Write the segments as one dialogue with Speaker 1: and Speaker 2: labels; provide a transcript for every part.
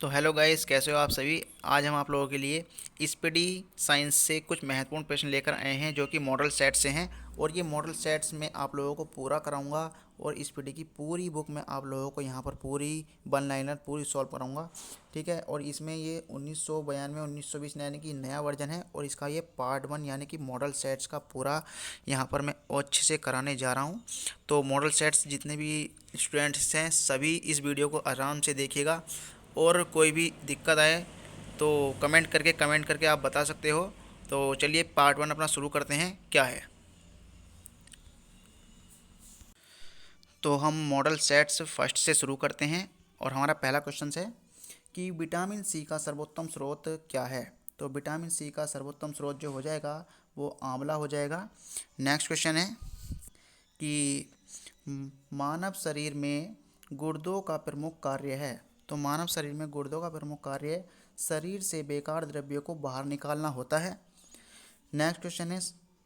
Speaker 1: तो hello guys, कैसे हो आप सभी। आज हम आप लोगों के लिए स्पीडी साइंस से कुछ महत्वपूर्ण प्रश्न लेकर आए हैं जो कि मॉडल सेट से हैं। और ये मॉडल सेट्स में आप लोगों को पूरा कराऊंगा और स्पीडी की पूरी बुक में आप लोगों को यहाँ पर पूरी वन लाइनर पूरी सॉल्व कराऊंगा। ठीक है। और इसमें ये 1992 1920 यानी कि नया वर्जन है और इसका ये पार्ट 1 यानी कि मॉडल सेट्स का पूरा यहाँ पर मैं अच्छे से कराने जा रहा हूँ। तो मॉडल सेट्स जितने भी स्टूडेंट्स हैं सभी इस वीडियो को आराम से देखिएगा और कोई भी दिक्कत आए तो कमेंट करके आप बता सकते हो। तो चलिए पार्ट 1 अपना शुरू करते हैं क्या है। तो हम मॉडल सेट्स फर्स्ट से शुरू करते हैं और हमारा पहला क्वेश्चन है कि विटामिन सी का सर्वोत्तम स्रोत क्या है। तो विटामिन सी का सर्वोत्तम स्रोत जो हो जाएगा वो आंवला हो जाएगा। नेक्स्ट क्वेश्चन है कि मानव शरीर में गुर्दों का प्रमुख कार्य है। तो मानव शरीर में गुर्दों का प्रमुख कार्य शरीर से बेकार द्रव्यों को बाहर निकालना होता है। नेक्स्ट क्वेश्चन है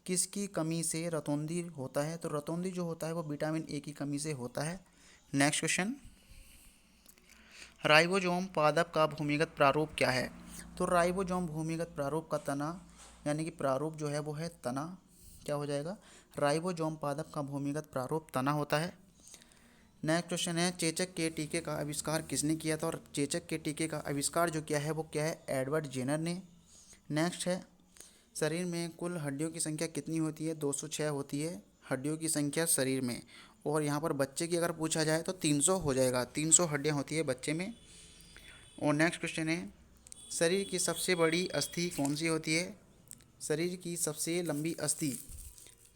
Speaker 1: किसकी कमी से रतौंधी होता है। तो रतौंधी जो होता है वो विटामिन ए की कमी से होता है। नेक्स्ट क्वेश्चन, राइबोसोम पादप का भूमिगत प्रारूप क्या है। तो राइबोसोम भूमिगत प्रारूप का तना यानी कि प्रारूप जो है वो है तना। क्या हो जाएगा, राइबोसोम पादप का भूमिगत प्रारूप तना होता है। नेक्स्ट क्वेश्चन है चेचक के टीके का आविष्कार किसने किया था। और चेचक के टीके का आविष्कार जो किया है वो क्या है, एडवर्ड जेनर ने। नेक्स्ट है शरीर में कुल हड्डियों की संख्या कितनी होती है, 206 होती है हड्डियों की संख्या शरीर में। और यहाँ पर बच्चे की अगर पूछा जाए तो 300 हो जाएगा, 300 हड्डियाँ होती है बच्चे में। और नेक्स्ट क्वेश्चन है शरीर की सबसे बड़ी अस्थि कौन सी होती है। शरीर की सबसे लंबी अस्थि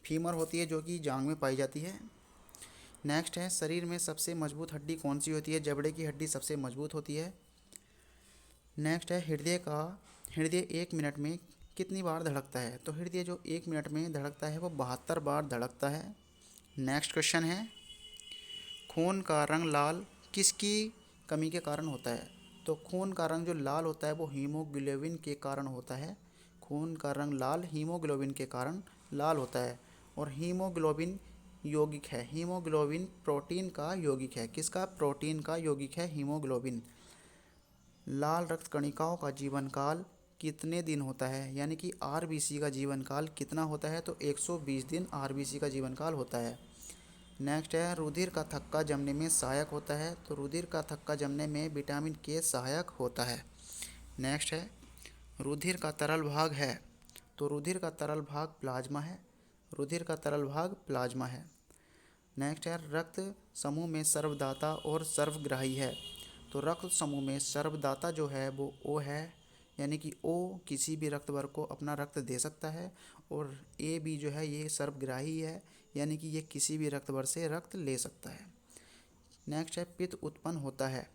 Speaker 1: फीमर होती है जो कि जांघ में पाई जाती है। नेक्स्ट है शरीर में सबसे मजबूत हड्डी कौन सी होती है, जबड़े की हड्डी सबसे मजबूत होती है। नेक्स्ट है हृदय 1 मिनट में कितनी बार धड़कता है। तो हृदय जो 1 मिनट में धड़कता है वो 72 बार धड़कता है। नेक्स्ट क्वेश्चन है खून का रंग लाल किसकी कमी के कारण होता है। तो खून का रंग जो लाल होता है वो हीमोग्लोबिन के कारण होता है। खून का रंग लाल हीमोग्लोबिन के कारण लाल होता है। और हीमोग्लोबिन यौगिक है, हीमोग्लोबिन प्रोटीन का यौगिक है। किसका, प्रोटीन का यौगिक है हीमोग्लोबिन। लाल रक्त कणिकाओं का जीवन काल कितने दिन होता है, यानी कि आरबीसी का जीवन काल कितना होता है। तो 120 दिन आरबीसी का जीवन काल होता है। नेक्स्ट है रुधिर का थक्का जमने में सहायक होता है। तो रुधिर का थक्का जमने में विटामिन के सहायक होता है। नेक्स्ट है रुधिर का तरल भाग है। तो रुधिर का तरल भाग प्लाज्मा है। रुधिर का तरल भाग प्लाज्मा है। नेक्स्ट है रक्त समूह में सर्वदाता और सर्वग्राही है। तो रक्त समूह में सर्वदाता जो है वो ओ है, यानी कि ओ किसी भी रक्त वर्ग को अपना रक्त दे सकता है। और ए बी जो है ये सर्वग्राही है, यानी कि ये किसी भी रक्त वर्ग से रक्त ले सकता है। नेक्स्ट है पित्त उत्पन्न होता है।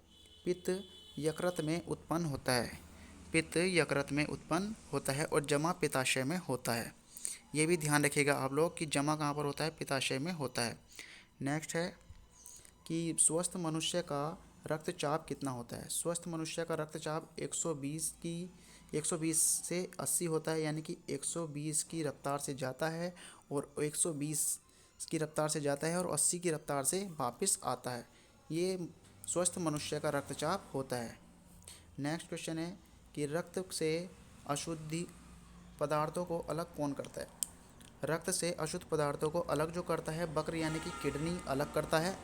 Speaker 1: पित्त यकृत में उत्पन्न होता है। पित्त यकृत में उत्पन्न होता है और जमा पित्ताशय में होता है। ये भी ध्यान रखिएगा आप लोग कि जमा कहाँ पर होता है, पित्ताशय में होता है। नेक्स्ट है कि स्वस्थ मनुष्य का रक्तचाप कितना होता है। स्वस्थ मनुष्य का रक्तचाप 120 से 80 होता है, यानी कि 120 की रफ्तार से जाता है और 120 की रफ्तार से जाता है और 80 की रफ्तार से वापस आता है। ये स्वस्थ मनुष्य का रक्तचाप होता है। नेक्स्ट क्वेश्चन है कि रक्त से अशुद्धि पदार्थों को अलग कौन करता है। रक्त से अशुद्ध पदार्थों को अलग जो करता है वक्र यानी कि किडनी अलग करता है।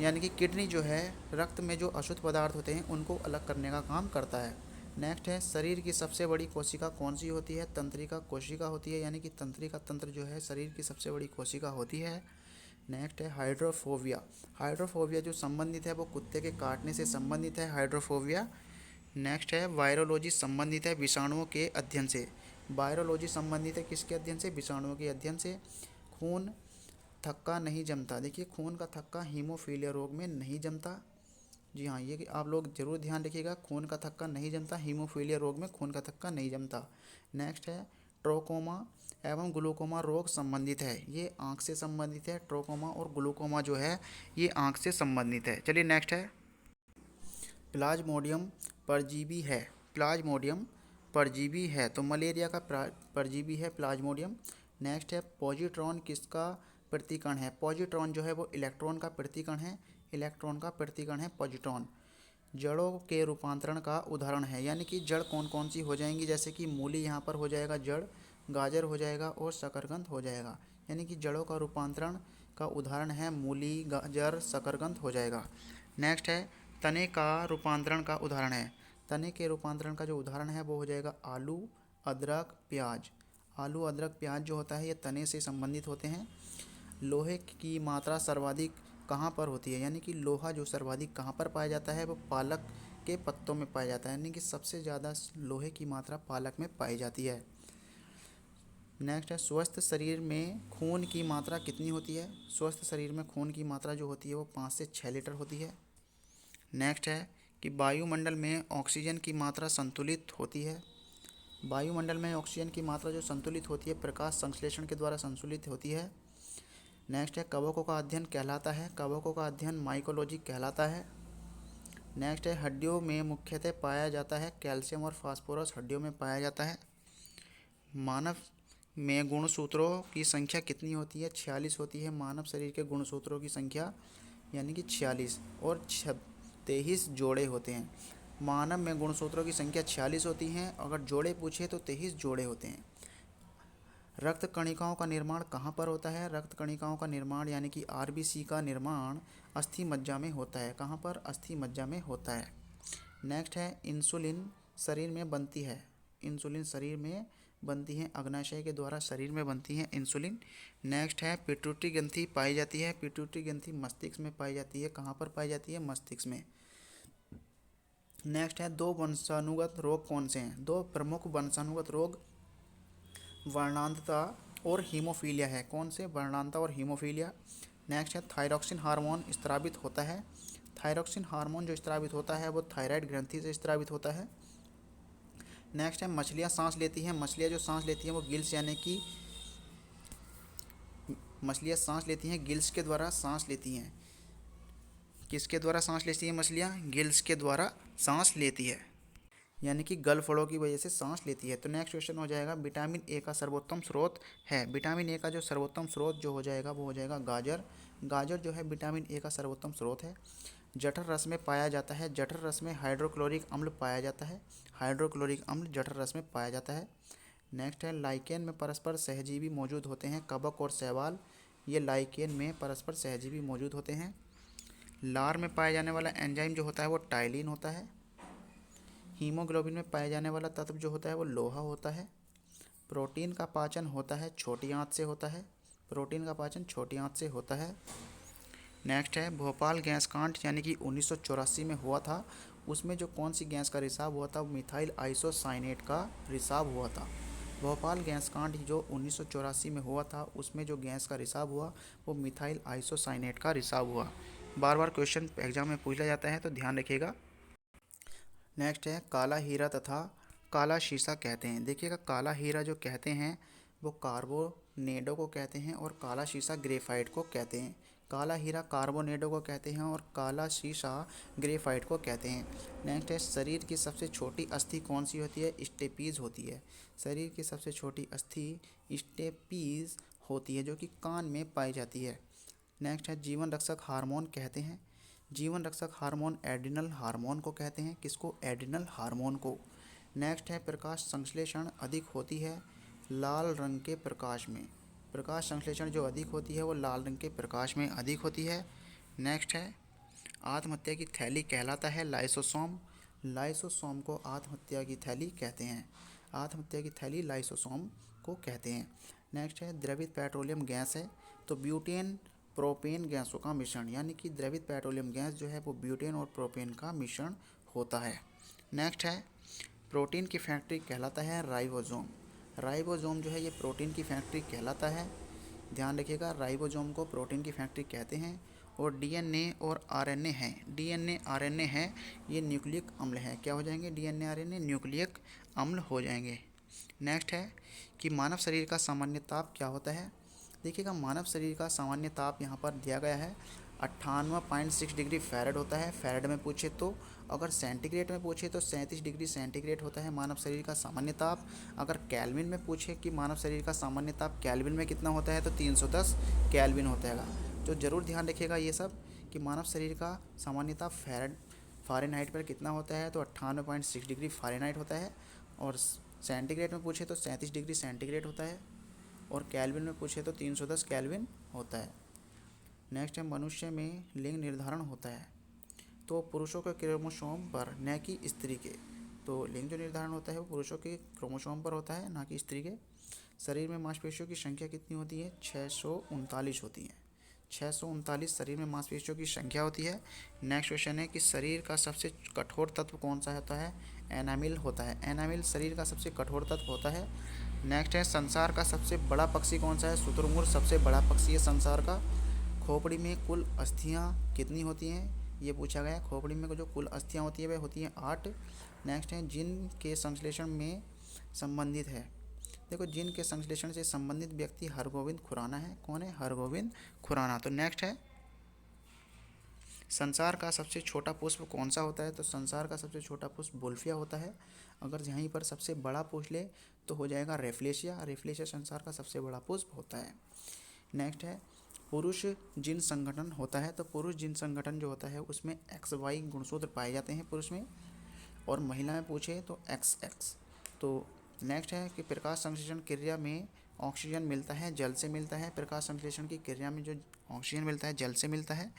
Speaker 1: यानी कि किडनी जो है रक्त में जो अशुद्ध पदार्थ होते हैं उनको अलग करने का काम करता है। नेक्स्ट है शरीर की सबसे बड़ी कोशिका कौन सी होती है। तंत्रिका कोशिका होती है, यानी कि तंत्रिका तंत्र जो है शरीर की सबसे बड़ी कोशिका होती है। नेक्स्ट है हाइड्रोफोबिया। हाइड्रोफोबिया जो संबंधित है वो कुत्ते के काटने से संबंधित है हाइड्रोफोबिया। नेक्स्ट है वायरोलॉजी संबंधित है विषाणुओं के अध्ययन से। वायरोलॉजी संबंधित है किसके अध्ययन से, विषाणुओं के अध्ययन से। खून थक्का नहीं जमता, देखिए खून का थक्का हीमोफीलिया रोग में नहीं जमता। जी हाँ, ये कि आप लोग जरूर ध्यान रखिएगा, खून का थक्का नहीं जमता, हीमोफीलिया रोग में खून का थक्का नहीं जमता। नेक्स्ट है ट्रोकोमा एवं ग्लूकोमा रोग संबंधित है, ये आँख से संबंधित है। ट्रोकोमा और ग्लूकोमा जो है ये आँख से संबंधित है। चलिए नेक्स्ट है प्लाज्मोडियम परजीवी है। प्लाज्मोडियम परजीवी है, तो मलेरिया का परजीवी है प्लाज्मोडियम। नेक्स्ट है पॉजिट्रॉन किसका प्रतिकण है। पॉजिट्रॉन जो है वो इलेक्ट्रॉन का प्रतिकण है। इलेक्ट्रॉन का प्रतिकण है पॉजिट्रॉन। जड़ों के रूपांतरण का उदाहरण है, यानी कि जड़ कौन कौन सी हो जाएंगी, जैसे कि मूली यहाँ पर हो जाएगा जड़, गाजर हो जाएगा और शकरकंद हो जाएगा, यानी कि जड़ों का रूपांतरण का उदाहरण है मूली, गाजर, शकरकंद हो जाएगा। नेक्स्ट है तने का रूपांतरण का उदाहरण है। तने के रूपांतरण का जो उदाहरण है वो हो जाएगा आलू, अदरक, प्याज। आलू, अदरक, प्याज जो होता है ये तने से संबंधित होते हैं। लोहे की मात्रा सर्वाधिक कहाँ पर होती है, यानी कि लोहा जो सर्वाधिक कहाँ पर पाया जाता है वो पालक के पत्तों में पाया जाता है, यानी कि सबसे ज़्यादा लोहे की मात्रा पालक में पाई जाती है। नेक्स्ट है स्वस्थ शरीर में खून की मात्रा कितनी होती है। स्वस्थ शरीर में खून की मात्रा जो होती है वो 5 से 6 लीटर होती है। नेक्स्ट है कि वायुमंडल में ऑक्सीजन की मात्रा संतुलित होती है। वायुमंडल में ऑक्सीजन की मात्रा जो संतुलित होती है प्रकाश संश्लेषण के द्वारा संतुलित होती है। नेक्स्ट है कवकों का अध्ययन कहलाता है। कवकों का अध्ययन माइकोलॉजी कहलाता है। नेक्स्ट है हड्डियों में मुख्यतः पाया जाता है कैल्शियम और फास्फोरस हड्डियों में पाया जाता है। मानव में गुणसूत्रों की संख्या कितनी होती है, 46 होती है। मानव शरीर के गुणसूत्रों की संख्या यानी कि 46 और 23 जोड़े होते हैं। मानव में गुणसूत्रों की संख्या 46 होती हैं, अगर जोड़े पूछे तो 23 जोड़े होते हैं। रक्त कणिकाओं का निर्माण कहाँ पर होता है। रक्त कणिकाओं का निर्माण यानी कि आरबीसी का निर्माण अस्थि मज्जा में होता है। कहाँ पर, अस्थि मज्जा में होता है। नेक्स्ट है इंसुलिन शरीर में बनती है। इंसुलिन शरीर में बनती है, अग्नाशय के द्वारा शरीर में बनती है इंसुलिन। नेक्स्ट है पिट्यूटरी ग्रंथि पाई जाती है। पिट्यूटरी ग्रंथि मस्तिष्क में पाई जाती है। कहाँ पर पाई जाती है, मस्तिष्क में। नेक्स्ट है दो वंशानुगत रोग कौन से हैं। दो प्रमुख वंशानुगत रोग वर्णांतता और हीमोफीलिया है। कौन से, वर्णांतता और हीमोफीलिया। नेक्स्ट है थायरॉक्सिन हार्मोन स्त्रावित होता है। थायरॉक्सिन हार्मोन जो स्त्रावित होता है वो थायराइड ग्रंथि से स्त्रावित होता है। नेक्स्ट है मछलियाँ सांस लेती हैं। मछलियाँ जो सांस लेती हैं वो गिल्स यानी कि मछलियाँ सांस लेती हैं गिल्स के द्वारा सांस लेती हैं। किसके द्वारा सांस लेती हैं मछलियाँ, गिल्स के द्वारा सांस लेती है, यानी कि गलफड़ों की वजह से सांस लेती है। तो नेक्स्ट क्वेश्चन हो जाएगा विटामिन ए का सर्वोत्तम स्रोत है। विटामिन ए का जो सर्वोत्तम स्रोत जो हो जाएगा वो हो जाएगा गाजर। गाजर जो है विटामिन ए का सर्वोत्तम स्रोत है। जठर रस में पाया जाता है। जठर रस में हाइड्रोक्लोरिक अम्ल पाया जाता है। हाइड्रोक्लोरिक अम्ल जठर रस में पाया जाता है। नेक्स्ट है लाइकेन में परस्पर सहजीवी मौजूद होते हैं। कवक और शैवाल ये लाइकेन में परस्पर सहजीवी मौजूद होते हैं। लार में पाया जाने वाला एंजाइम जो होता है वो टाइलिन होता है। हीमोग्लोबिन में पाया जाने वाला तत्व जो होता है वो लोहा होता है। प्रोटीन का पाचन होता है छोटी आंत से होता है। प्रोटीन का पाचन छोटी आंत से होता है। नेक्स्ट है भोपाल गैस कांड यानी कि 1984 में हुआ था, उसमें जो कौन सी गैस का रिसाव हुआ था, वो मिथाइल आइसोसाइनेट का रिसाव हुआ था। भोपाल गैस कांड जो 1984 में हुआ था उसमें जो गैस का रिसाव हुआ वो मिथाइल आइसोसाइनेट का रिसाव हुआ। बार बार क्वेश्चन एग्जाम में पूछा जाता है तो ध्यान रखिएगा। नेक्स्ट है काला हीरा तथा काला शीशा कहते हैं। देखिएगा काला हीरा जो कहते हैं वो कार्बोनेडो को कहते हैं और काला शीशा ग्रेफाइट को कहते हैं। काला हीरा कार्बोनेडो को कहते हैं और काला शीशा ग्रेफाइट को कहते हैं। नेक्स्ट है शरीर की सबसे छोटी अस्थि कौन सी होती है, स्टेपीज होती है। शरीर की सबसे छोटी अस्थि स्टेपीज होती है जो कि कान में पाई जाती है। नेक्स्ट है जीवन रक्षक हार्मोन कहते हैं। जीवन रक्षक हार्मोन एड्रिनल हार्मोन को कहते हैं। किसको, एड्रिनल हार्मोन को। नेक्स्ट है प्रकाश संश्लेषण अधिक होती है लाल रंग के प्रकाश में। प्रकाश संश्लेषण जो अधिक होती है वो लाल रंग के प्रकाश में अधिक होती है। नेक्स्ट है आत्महत्या की थैली कहलाता है लाइसोसोम। लाइसोसोम को आत्महत्या की थैली कहते हैं। आत्महत्या की थैली लाइसोसोम को कहते हैं। नेक्स्ट है द्रवित पेट्रोलियम गैस है, तो ब्यूटेन प्रोपेन गैसों का मिश्रण, यानी कि द्रवित पेट्रोलियम गैस जो है वो ब्यूटेन और प्रोपेन का मिश्रण होता है। नेक्स्ट है प्रोटीन की फैक्ट्री कहलाता है राइबोसोम। राइबोसोम जो है ये प्रोटीन की फैक्ट्री कहलाता है। ध्यान रखिएगा राइबोसोम को प्रोटीन की फैक्ट्री कहते हैं। और डीएनए और आरएनए है, डीएनए आरएनए है ये न्यूक्लिक अम्ल है। क्या हो जाएंगे, डीएनए आरएनए न्यूक्लिक अम्ल हो जाएंगे। नेक्स्ट है कि मानव शरीर का सामान्य ताप क्या होता है। देखिएगा मानव शरीर का सामान्य ताप यहाँ पर दिया गया है 98.6 डिग्री फ़ारेनहाइट होता है फ़ारेनहाइट में पूछे तो। अगर सेंटीग्रेड में पूछे तो 37 डिग्री सेंटीग्रेड होता है मानव शरीर का सामान्य ताप। अगर केल्विन में पूछे कि मानव शरीर का सामान्य ताप केल्विन में कितना होता है तो 310 केल्विन होता है। तो ज़रूर ध्यान रखिएगा ये सब कि मानव शरीर का सामान्य ताप फ़ारेनहाइट फ़ारेनहाइट पर कितना होता है, तो 98.6 डिग्री फ़ारेनहाइट होता है। और सेंटीग्रेड में पूछे तो 37 डिग्री सेंटीग्रेड होता है। और कैल्विन में पूछे तो 310 कैल्विन होता है। नेक्स्ट है, मनुष्य में लिंग निर्धारण होता है तो पुरुषों के क्रोमोसोम पर, न कि स्त्री के। तो लिंग जो निर्धारण होता है वो पुरुषों के क्रोमोसोम पर होता है, ना कि स्त्री के। शरीर में मांसपेशियों की संख्या कितनी होती है, 639 होती है। 639 शरीर में मांसपेशियों की संख्या होती है। नेक्स्ट क्वेश्चन है कि शरीर का सबसे कठोर तत्व कौन सा होता है, एनामिल होता है। एनामिल शरीर का सबसे कठोर तत्व होता है। नेक्स्ट है, संसार का सबसे बड़ा पक्षी कौन सा है, शुतुरमुर्ग सबसे बड़ा पक्षी है संसार का। खोपड़ी में कुल अस्थियां कितनी होती हैं, ये पूछा गया है। खोपड़ी में जो कुल अस्थियां होती है वह होती हैं 8। नेक्स्ट है, जिन के संश्लेषण में संबंधित है। देखो, जिन के संश्लेषण से संबंधित व्यक्ति हरगोविंद खुराना है। कौन है, हरगोविंद खुराना। तो नेक्स्ट है, संसार का सबसे छोटा पुष्प कौन सा होता है, तो संसार का सबसे छोटा पुष्प बोल्फिया होता है। अगर यहीं पर सबसे बड़ा पूछ ले तो हो जाएगा रेफ्लेशिया। रेफ्लेशिया संसार का सबसे बड़ा पुष्प होता है। नेक्स्ट है, पुरुष जिन संगठन होता है। तो पुरुष जिन संगठन जो होता है उसमें XY गुणसूत्र पाए जाते हैं पुरुष में, और महिला में पूछे तो XX। तो नेक्स्ट है कि प्रकाश संश्लेषण क्रिया में ऑक्सीजन मिलता है, जल से मिलता है। प्रकाश संश्लेषण की क्रिया में जो ऑक्सीजन मिलता है जल से मिलता है।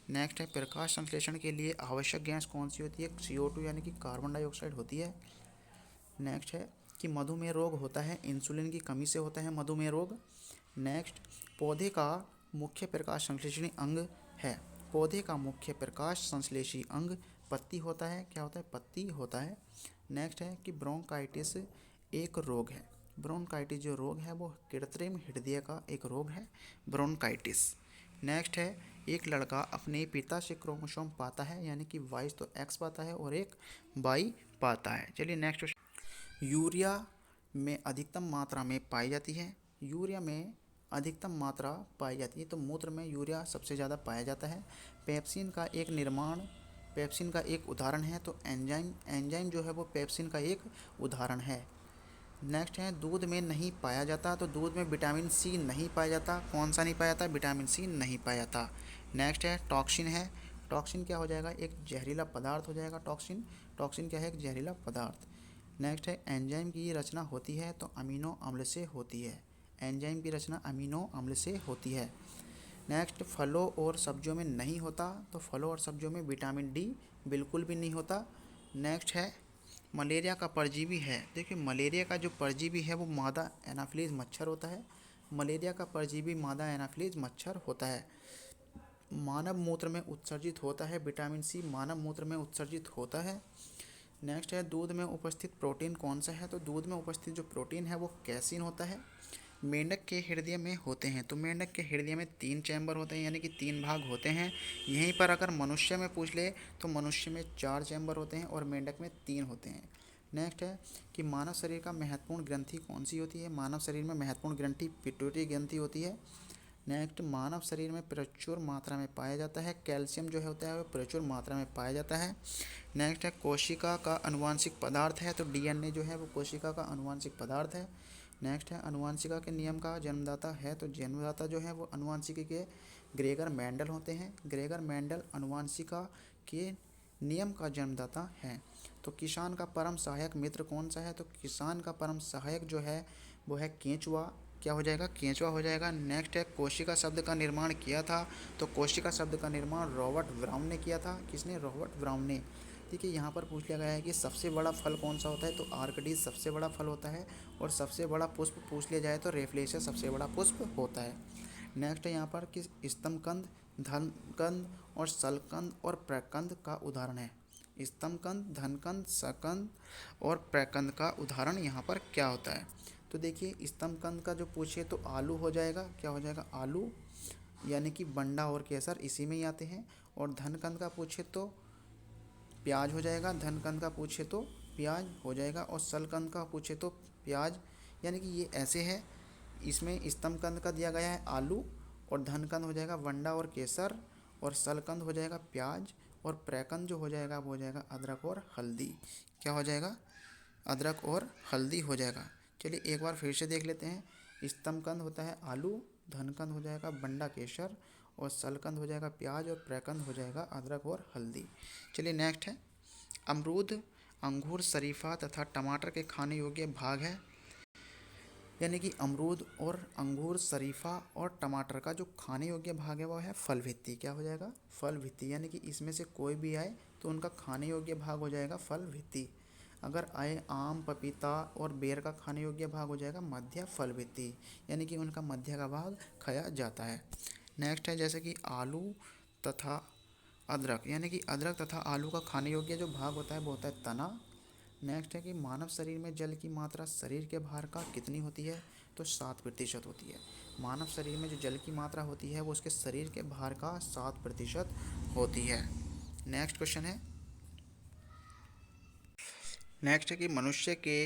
Speaker 1: नेक्स्ट है, प्रकाश संश्लेषण के लिए आवश्यक गैस कौन सी होती है, CO2 यानी कि कार्बन डाइऑक्साइड होती है। नेक्स्ट है कि मधुमेह रोग होता है इंसुलिन की कमी से होता है मधुमेह रोग। नेक्स्ट, पौधे का मुख्य प्रकाश संश्लेषणी अंग है। पौधे का मुख्य प्रकाश संश्लेषी अंग पत्ती होता है। क्या होता है, पत्ती होता है। नेक्स्ट है कि ब्रोंकाइटिस एक रोग है। ब्रोंकाइटिस जो रोग है वो कृत्रिम हृदय का एक रोग है, ब्रोंकाइटिस। नेक्स्ट है, एक लड़का अपने पिता से क्रोमोसोम पाता है, यानी कि 22 तो X पाता है और एक Y पाता है। चलिए नेक्स्ट, यूरिया में अधिकतम मात्रा में पाई जाती है। यूरिया में अधिकतम मात्रा पाई जाती है तो मूत्र में यूरिया सबसे ज़्यादा पाया जाता है। पेप्सिन का एक निर्माण, पेप्सिन का एक उदाहरण है तो एंजाइम जो है वो पेप्सिन का एक उदाहरण है। नेक्स्ट है, दूध में नहीं पाया जाता। तो दूध में विटामिन C नहीं पाया जाता। कौन सा नहीं पाया जाता, विटामिन C नहीं पाया जाता। नेक्स्ट है, टॉक्सिन है। टॉक्सिन क्या हो जाएगा, एक जहरीला पदार्थ हो जाएगा टॉक्सिन। टॉक्सिन क्या है, एक जहरीला पदार्थ। नेक्स्ट है, एंजाइम की रचना होती है तो अमीनो अम्ल से होती है। एंजाइम की रचना अमीनो अम्ल से होती है। नेक्स्ट, फलों और सब्जियों में नहीं होता। तो फलों और सब्जियों में विटामिन D बिल्कुल भी नहीं होता। नेक्स्ट है, मलेरिया का परजीवी है। देखिए, मलेरिया का जो परजीवी है वो मादा एनाफिलीज मच्छर होता है। मलेरिया का परजीवी मादा एनाफिलीज मच्छर होता है। मानव मूत्र में उत्सर्जित होता है, विटामिन C मानव मूत्र में उत्सर्जित होता है। नेक्स्ट है, दूध में उपस्थित प्रोटीन कौन सा है। तो दूध में उपस्थित जो प्रोटीन है वो कैसीन होता है। मेंढक के हृदय में होते हैं। तो मेंढक के हृदय में 3 चैम्बर होते हैं, यानी कि 3 भाग होते हैं। यहीं पर अगर मनुष्य में पूछ ले तो मनुष्य में 4 चैम्बर होते हैं और मेंढक में 3 होते हैं। नेक्स्ट है कि मानव शरीर का महत्वपूर्ण ग्रंथि कौन सी होती है। मानव शरीर में महत्वपूर्ण ग्रंथि पिट्यूटरी ग्रंथि होती है। नेक्स्ट, मानव शरीर में प्रचुर मात्रा में पाया जाता है कैल्शियम जो है होता है वो प्रचुर मात्रा में पाया जाता है। नेक्स्ट है, कोशिका का अनुवांशिक पदार्थ है। तो DNA जो है वो कोशिका का अनुवांशिक पदार्थ है। नेक्स्ट है, अनुवांशिका के नियम का जन्मदाता है। तो जन्मदाता जो है वो अनुवांशिकी के ग्रेगर मेंडल होते हैं। ग्रेगर मेंडल अनुवांशिका के नियम का जन्मदाता है। तो किसान का परम सहायक मित्र कौन सा है। तो किसान का परम सहायक जो है वो है केंचुआ। क्या हो जाएगा, केंचुआ हो जाएगा। नेक्स्ट है, कोशिका शब्द का निर्माण किया था। तो कोशिका शब्द का निर्माण रॉबर्ट ब्राउन ने किया था। किसने, रॉबर्ट ब्राउन ने। ठीक है, यहाँ पर पूछ लिया गया है कि सबसे बड़ा फल कौन सा होता है। तो आर्कडीज सबसे बड़ा फल होता है। और सबसे बड़ा पुष्प पूछ लिया जाए तो रेफ्लेशिया सबसे बड़ा पुष्प होता है। नेक्स्ट है यहाँ पर कि स्तंभकंद, धनकंद और सलकंद और प्रकंद का उदाहरण है। स्तंभकंद, धनकंद, सकंद और प्रकंद का उदाहरण यहाँ पर क्या होता है। तो देखिए, स्तंभकंद का जो पूछे तो आलू हो जाएगा। क्या हो जाएगा, आलू, यानी कि बंडा और केसर इसी में ही आते हैं। और धनकंद का पूछे तो प्याज हो जाएगा। धनकंद का पूछे तो प्याज हो जाएगा। और सलकंद का पूछे तो प्याज, यानी कि ये ऐसे है। इसमें स्तंभकंद का दिया गया है आलू, और धनकंद हो जाएगा वंडा और केसर, और सलकंद हो जाएगा प्याज, और प्रकंद जो हो जाएगा वो हो जाएगा अदरक और हल्दी। क्या हो जाएगा, अदरक और हल्दी हो जाएगा। चलिए एक बार फिर से देख लेते हैं। स्तंभकंद होता है आलू, धनकंद हो जाएगा बंडा केसर, और शलकंद हो जाएगा प्याज और प्रकंद हो जाएगा अदरक और हल्दी। चलिए नेक्स्ट है अमरूद, अंगूर, शरीफा तथा टमाटर के खाने योग्य भाग है। यानी कि अमरूद और अंगूर, शरीफा और टमाटर का जो खाने योग्य भाग है वो है फल भित्ति। क्या हो जाएगा? फल भित्ति। यानी कि इसमें से कोई भी आए तो उनका खाने योग्य भाग हो जाएगा फल भित्ति। अगर आए आम, पपीता और बेर का खाने योग्य भाग हो जाएगा मध्य फल भित्ति। यानी कि उनका मध्य का भाग खाया जाता है। नेक्स्ट है जैसे कि आलू तथा अदरक। यानी कि अदरक तथा आलू का खाने योग्य जो भाग होता है वो होता है तना। नेक्स्ट है कि मानव शरीर में जल की मात्रा शरीर के भार का कितनी होती है? तो 7% होती है। मानव शरीर में जो जल की मात्रा होती है वो उसके शरीर के भार का 7% होती है। नेक्स्ट क्वेश्चन है, नेक्स्ट है कि मनुष्य के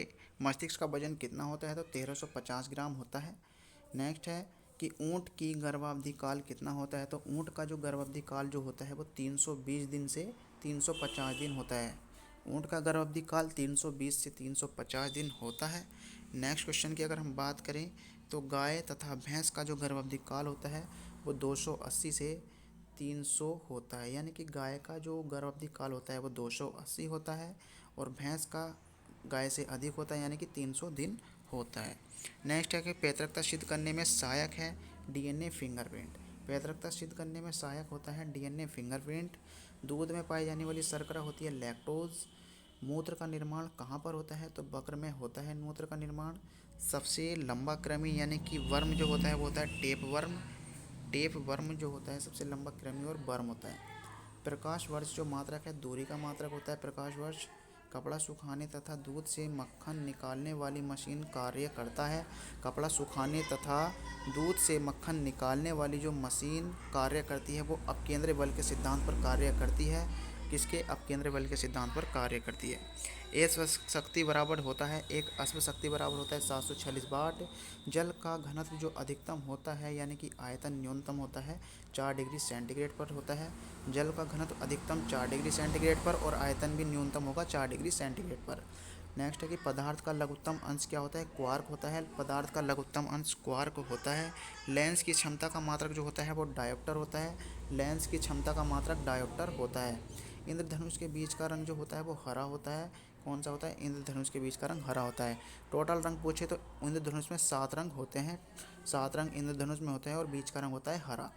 Speaker 1: मस्तिष्क का वजन कितना होता है? तो 1350 ग्राम होता है। नेक्स्ट है कि ऊँट की गर्भावधि काल कितना होता है? तो ऊँट का जो गर्भावधि काल जो होता है वो 320 दिन से 350 दिन होता है। ऊँट का गर्भावधि काल 320 से 350 दिन होता है। नेक्स्ट क्वेश्चन की अगर हम बात करें तो गाय तथा भैंस का जो गर्भावधि काल होता है वो 280 से 300 होता है। यानी कि गाय का जो गर्भावधि काल होता है वो 280 होता है और भैंस का गाय से अधिक होता है यानी कि 300 दिन होता है। नेक्स्ट है कि पैतृकता सिद्ध करने में सहायक है डीएनए फिंगरप्रिंट। पैतृकता सिद्ध करने में सहायक होता है डीएनए फिंगरप्रिंट। दूध में पाई जाने वाली शर्करा होती है लैक्टोज। मूत्र का निर्माण कहाँ पर होता है? तो बकर में होता है मूत्र का निर्माण। सबसे लंबा कृमि यानी कि वर्म जो होता है वो होता है टेप वर्म। टेप वर्म जो होता है सबसे लंबा कृमि और वर्म होता है। प्रकाश वर्ष जो मात्रक है दूरी का मात्रक होता है प्रकाश वर्ष। कपड़ा सुखाने तथा दूध से मक्खन निकालने वाली मशीन कार्य करता है। कपड़ा सुखाने तथा दूध से मक्खन निकालने वाली जो मशीन कार्य करती है वो अपकेंद्री बल के सिद्धांत पर कार्य करती है। किसके? अपकेंद्री बल के सिद्धांत पर कार्य करती है। ए शक्ति बराबर होता है एक अश्व शक्ति बराबर होता है 746 वाट। जल का घनत्व जो अधिकतम होता है यानी कि आयतन न्यूनतम होता है 4 डिग्री सेंटीग्रेड पर होता है। जल का घनत्व अधिकतम 4 डिग्री सेंटीग्रेड पर और आयतन भी न्यूनतम होगा 4 डिग्री सेंटीग्रेड पर। नेक्स्ट है कि पदार्थ का लघुत्तम अंश क्या होता है? क्वार्क होता है। पदार्थ का लघुत्तम अंश क्वार्क होता है। लेंस की क्षमता का मात्रक जो होता है वो डायोप्टर होता है। लेंस की क्षमता का मात्रक डायोप्टर होता है। इंद्रधनुष के बीच का रंग जो होता है वो हरा होता है। कौन सा होता है? इंद्रधनुष के बीच का रंग हरा होता है। टोटल रंग पूछे तो इंद्रधनुष में 7 रंग होते हैं। 7 रंग इंद्रधनुष में होते हैं और बीच का रंग होता है हरा।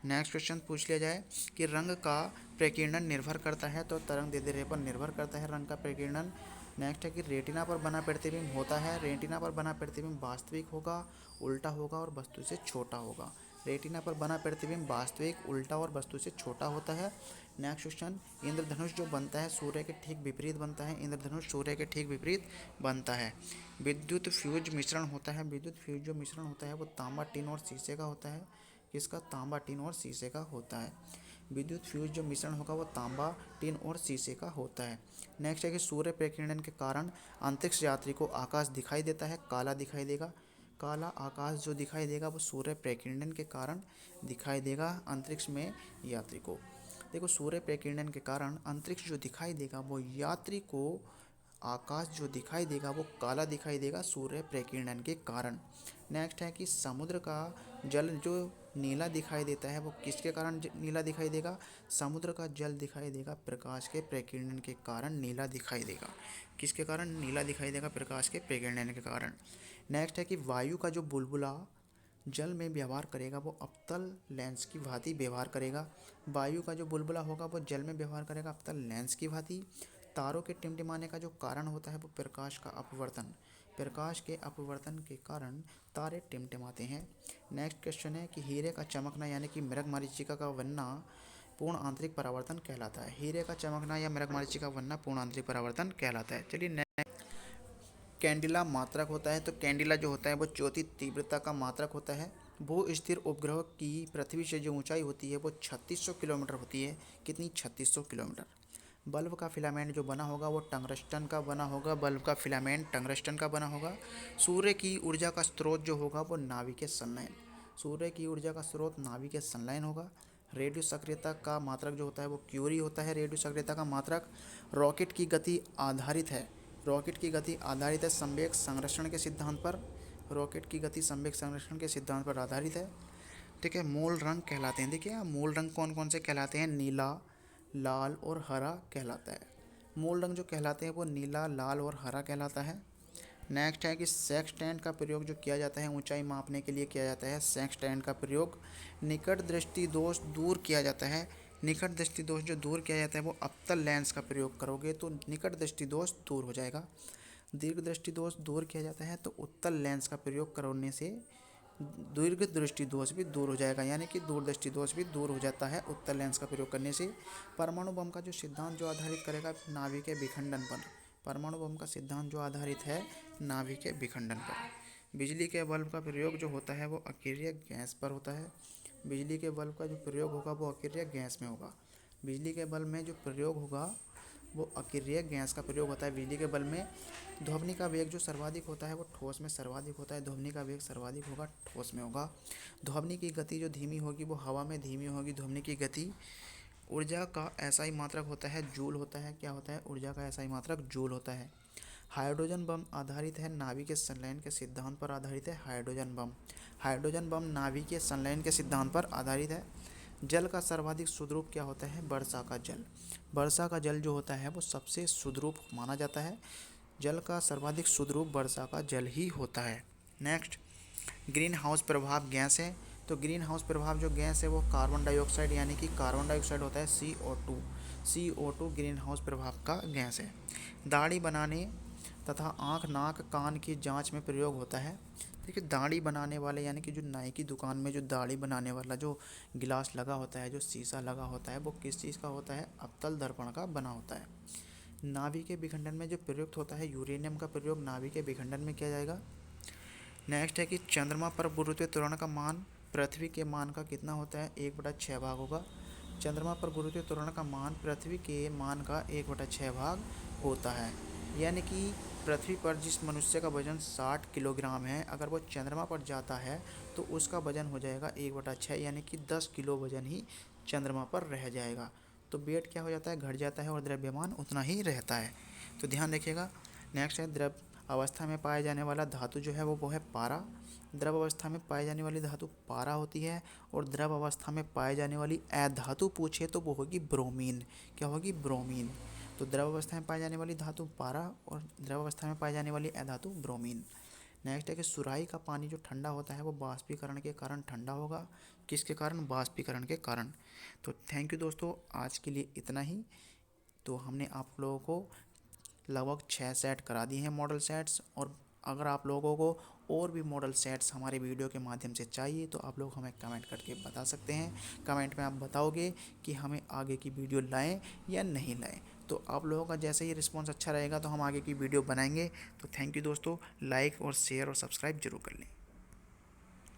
Speaker 1: नेक्स्ट क्वेश्चन पूछ लिया जाए कि रंग का प्रकीर्णन निर्भर करता है तो तरंग दैर्ध्य पर निर्भर करता है रंग का प्रकीर्णन। नेक्स्ट है कि रेटिना पर बना प्रतिबिंब होता है। रेटिना पर बना प्रतिबिंब वास्तविक होगा, उल्टा होगा और वस्तु से छोटा होगा। रेटिना पर बना प्रतिबिंब वास्तविक, उल्टा और वस्तु से छोटा होता है। नेक्स्ट क्वेश्चन, इंद्रधनुष जो बनता है सूर्य के ठीक विपरीत बनता है। इंद्रधनुष सूर्य के ठीक विपरीत बनता है। विद्युत फ्यूज मिश्रण होता है। विद्युत फ्यूज जो मिश्रण होता है वो तांबा, टिन और शीशे का होता है। किसका? तांबा, टिन और शीशे का होता है। विद्युत फ्यूज जो मिश्रण होगा वो तांबा, टिन और शीशे का होता है। नेक्स्ट है कि सूर्य प्रकीर्णन के कारण अंतरिक्ष यात्री को आकाश दिखाई देता है, काला दिखाई देगा। काला आकाश जो दिखाई देगा वो सूर्य प्रकीर्णन के कारण दिखाई देगा अंतरिक्ष में यात्री को। देखो सूर्य प्रकीर्णन के कारण अंतरिक्ष जो दिखाई देगा वो यात्री को आकाश जो दिखाई देगा वो काला दिखाई देगा सूर्य प्रकीर्णन के कारण। नेक्स्ट है कि समुद्र का जल जो नीला दिखाई देता है वो किसके कारण नीला दिखाई देगा? समुद्र का जल दिखाई देगा प्रकाश के प्रकीर्णन के कारण नीला दिखाई देगा। किसके कारण नीला दिखाई देगा? प्रकाश के प्रकीर्णन के कारण। नेक्स्ट है कि वायु का जो बुलबुला जल में व्यवहार करेगा वो अवतल लेंस की भांति व्यवहार करेगा। वायु का जो बुलबुला होगा वो जल में व्यवहार करेगा अवतल लेंस की भांति। तारों के टिमटिमाने का जो कारण होता है वो प्रकाश का अपवर्तन। प्रकाश के अपवर्तन के कारण तारे टिमटिमाते हैं। नेक्स्ट क्वेश्चन है कि हीरे का चमकना यानी कि मृगमरीचिका का बनना पूर्ण आंतरिक परावर्तन कहलाता है। हीरे का चमकना या मृगमरीचिका का बनना पूर्ण आंतरिक परावर्तन कहलाता है। चलिए कैंडिला मात्रक होता है। तो कैंडिला जो होता है वो ज्योति तीव्रता का मात्रक होता है। भू स्थिर उपग्रह की पृथ्वी से जो ऊंचाई होती है वो 3600 किलोमीटर होती है। कितनी? 3600 किलोमीटर। बल्ब का फिलामेंट जो बना होगा वो टंगस्टन का बना होगा। बल्ब का फिलामेंट टंगस्टन का बना होगा। सूर्य की ऊर्जा का स्रोत जो होगा वो नाभिकीय संलयन। सूर्य की ऊर्जा का स्रोत नाभिकीय संलयन होगा। रेडियो सक्रियता का मात्रक जो होता है वो क्यूरी होता है। रेडियो सक्रियता का मात्रक। रॉकेट की गति आधारित है। रॉकेट की गति आधारित है संवेग संरक्षण के सिद्धांत पर। रॉकेट की गति संवेग संरक्षण के सिद्धांत पर आधारित है। ठीक है, मूल रंग कहलाते हैं। देखिए मूल रंग कौन कौन से कहलाते हैं, नीला, लाल और हरा कहलाता है। मूल रंग जो कहलाते हैं वो नीला, लाल और हरा कहलाता है। नेक्स्ट है कि सेक्सटेंट का प्रयोग जो किया जाता है ऊंचाई मापने के लिए किया जाता है। सेक्सटेंट का प्रयोग निकट दृष्टि दोष दूर किया जाता है। निकट दृष्टि दोष जो दूर किया जाता है वो अवतल लेंस का प्रयोग करोगे तो निकट दृष्टि दोष दूर हो जाएगा। दीर्घ दृष्टि दोष दूर किया जाता है तो उत्तल लेंस का प्रयोग करने से दीर्घ दृष्टि दोष भी दूर हो जाएगा, यानी कि दूरदृष्टि दोष भी दूर हो जाता है उत्तल लेंस का प्रयोग करने से। परमाणु बम का जो सिद्धांत जो आधारित करेगा नाभिक विखंडन पर। परमाणु बम का सिद्धांत जो आधारित है नाभिक के विखंडन पर। बिजली के बल्ब का प्रयोग जो होता है वो अक्रिय गैस पर होता है। बिजली के बल्ब का जो प्रयोग होगा वो अक्रिय गैस में होगा। बिजली के बल्ब में जो प्रयोग होगा वो अक्रिय गैस का प्रयोग होता है। बिजली के बल्ब में ध्वनि का वेग जो सर्वाधिक होता है वो ठोस में सर्वाधिक होता है। ध्वनि का वेग सर्वाधिक होगा ठोस में होगा। ध्वनि की गति जो धीमी होगी वो हवा में धीमी होगी। ध्वनि की गति ऊर्जा का एसआई मात्रक होता है, जूल होता है। क्या होता है, ऊर्जा का एसआई मात्रक जूल होता है। हाइड्रोजन बम आधारित है नाभिक के संलयन के सिद्धांत पर आधारित है। हाइड्रोजन बम, हाइड्रोजन बम नाभिक के संलयन के सिद्धांत पर आधारित है। जल का सर्वाधिक शुद्ध रूप क्या होता है, वर्षा का जल। वर्षा का जल जो होता है वो सबसे शुद्ध रूप माना जाता है। जल का सर्वाधिक शुद्ध रूप वर्षा का जल ही होता है। नेक्स्ट, ग्रीन हाउस प्रभाव गैस है। तो ग्रीन हाउस प्रभाव जो गैस है वो कार्बन डाइऑक्साइड यानी कि कार्बन डाइऑक्साइड होता है, CO2। CO2 ग्रीन हाउस प्रभाव का गैस है। दाढ़ी बनाने तथा आँख, नाक, कान की जांच में प्रयोग होता है। देखिए दाढ़ी बनाने वाले यानी कि जो नाई की दुकान में जो दाढ़ी बनाने वाला जो गिलास लगा होता है, जो शीशा लगा होता है, वो किस चीज़ का होता है, अवतल दर्पण का बना होता है। नाभि के विखंडन में जो प्रयुक्त होता है यूरेनियम का प्रयोग नाभि के विखंडन में किया जाएगा। नेक्स्ट है कि चंद्रमा पर गुरुत्वीय त्वरण का मान पृथ्वी के मान का कितना होता है, 1/6 भाग होगा। चंद्रमा पर गुरुत्वीय त्वरण का मान पृथ्वी के मान का 1/6 भाग होता है। यानी कि पृथ्वी पर जिस मनुष्य का वजन 60 किलोग्राम है, अगर वो चंद्रमा पर जाता है तो उसका वजन हो जाएगा 1/6, यानी कि 10 किलो वजन ही चंद्रमा पर रह जाएगा। तो वेट क्या हो जाता है, घट जाता है और द्रव्यमान उतना ही रहता है। तो ध्यान रखिएगा। नेक्स्ट है द्रव अवस्था में पाए जाने वाला धातु जो है वो है पारा। द्रव अवस्था में पाई जाने वाली धातु पारा होती है और द्रव अवस्था में पाए जाने वाली अधातु पूछे तो वो होगी ब्रोमीन। क्या होगी, ब्रोमीन। तो द्रव अवस्था में पाई जाने वाली धातु पारा और द्रव अवस्था में पाई जाने वाली अधातु ब्रोमीन। नेक्स्ट है कि सुराही का पानी जो ठंडा होता है वो बाष्पीकरण के कारण ठंडा होगा। किसके कारण, बाष्पीकरण के कारण। तो थैंक यू दोस्तों, आज के लिए इतना ही। तो हमने आप लोगों को लगभग 6 सेट करा दिए हैं मॉडल सेट्स, और अगर आप लोगों को और भी मॉडल सेट्स हमारे वीडियो के माध्यम से चाहिए तो आप लोग हमें कमेंट करके बता सकते हैं। कमेंट में आप बताओगे कि हमें आगे की वीडियो लाएं या नहीं लाएं। तो आप लोगों का जैसे ही रिस्पांस अच्छा रहेगा तो हम आगे की वीडियो बनाएंगे। तो थैंक यू दोस्तों, लाइक और शेयर और सब्सक्राइब जरूर कर लें।